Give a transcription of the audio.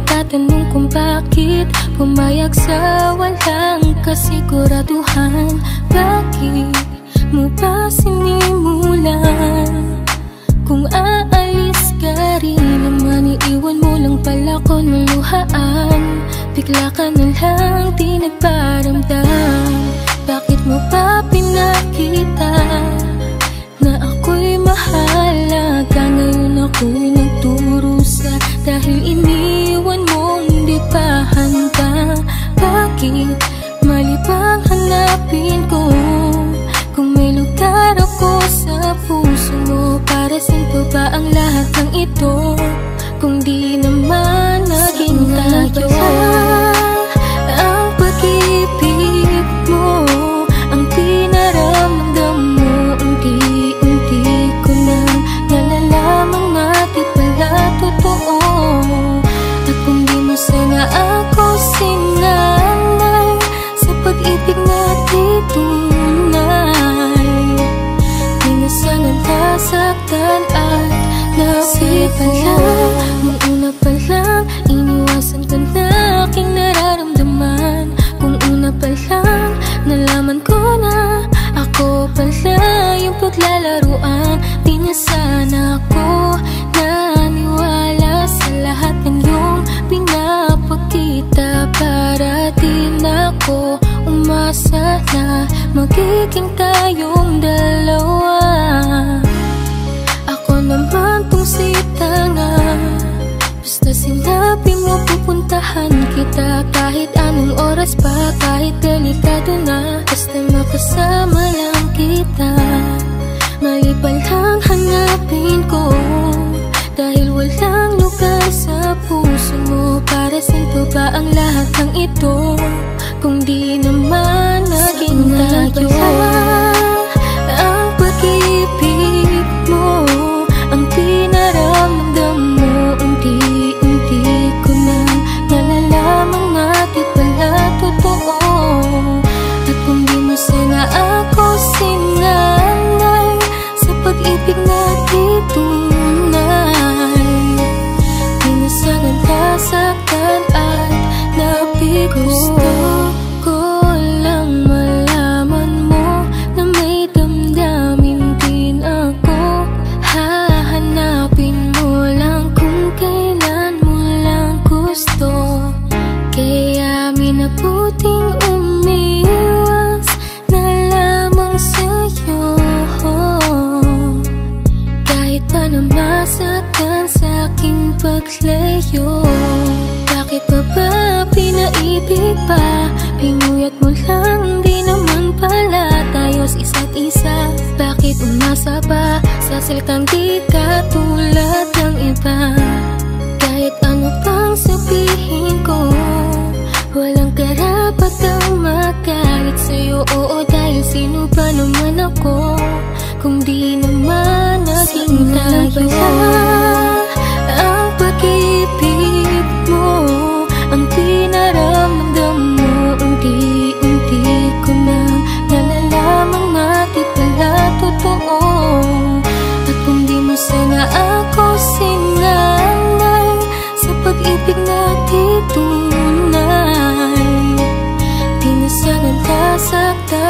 nagtatanong kung bakit pumayag sa walang kasiguraduhan. Bakit mo ba sinimulan? Kung aalis ka rin naman, iiwan mo lang pala ko ng luhaan. Bigla ka na lang di nagparamdam. Bakit mo pa pinakita na ako'y mahalaga? Ngayon ako'y nagturusa dahil iniwan mong di pa handa. Bakit mali bang hanapin ko kung may lugar ako sa puso mo? Para sa'yo ba ang lahat ng ito kung di naman naging tayo? Ang pag-ibig mo ang pinaramdam mo, unti-unti ko nang nalalamang nga di pala totoo. At kung di mo sana ako sinanay sa pag-ibig natin tunay, di na sana nasaktan at nasipan lang. Nung una pa lang, iniwasan ka na aking nararamdaman. Kung una pa lang, nalaman ko na ako pala yung paglalaruan. Di na sana ako naniwala sa lahat ng iyong pinapakita. Para di na ako umasa na magiging tayong dalawa. Ako naman tong si tanga, basta sinabi mo pupuntahan kita. Kahit anong oras pa, kahit delikado na, basta makasama lang kita. Mali pa lang hanapin ko dahil walang lugar sa puso mo. Para sa'yo ba ang lahat ng ito kung di naman naging tayo? Ang pag-ibig mo ang pinaramdam mo, unti-unti ko nang nalalamang nga di pala totoo. At kung di mo sana ako sinanay sa pag-ibig natin tunay, di na sana nasaktan at nabigo. Gusto ko lang malaman mo na may damdamin din ako. Hahanapin mo lang kung kailan mo lang gusto. Kaya minabuting umiwas na lamang sa'yo, kahit pa na masaktan sa'king paglayo. Bakit pa ba pinaibig pa? Pinuyat mo lang, di naman pala tayos isa't isa. Bakit umasa pa sa salitang di ka tulad ng iba? Kahit ano pang sabihin ko, walang karapat ang magalit sa'yo. Oo, dahil sino ba naman ako kung di naman naging tayo? Ang pag-ibig mo ang pinaramdam mo, unti-unti ko nang nalalamang nga di pala totoo. At kung di mo sana ako sinanay sa pag-ibig natin tunay, di na sana nasaktan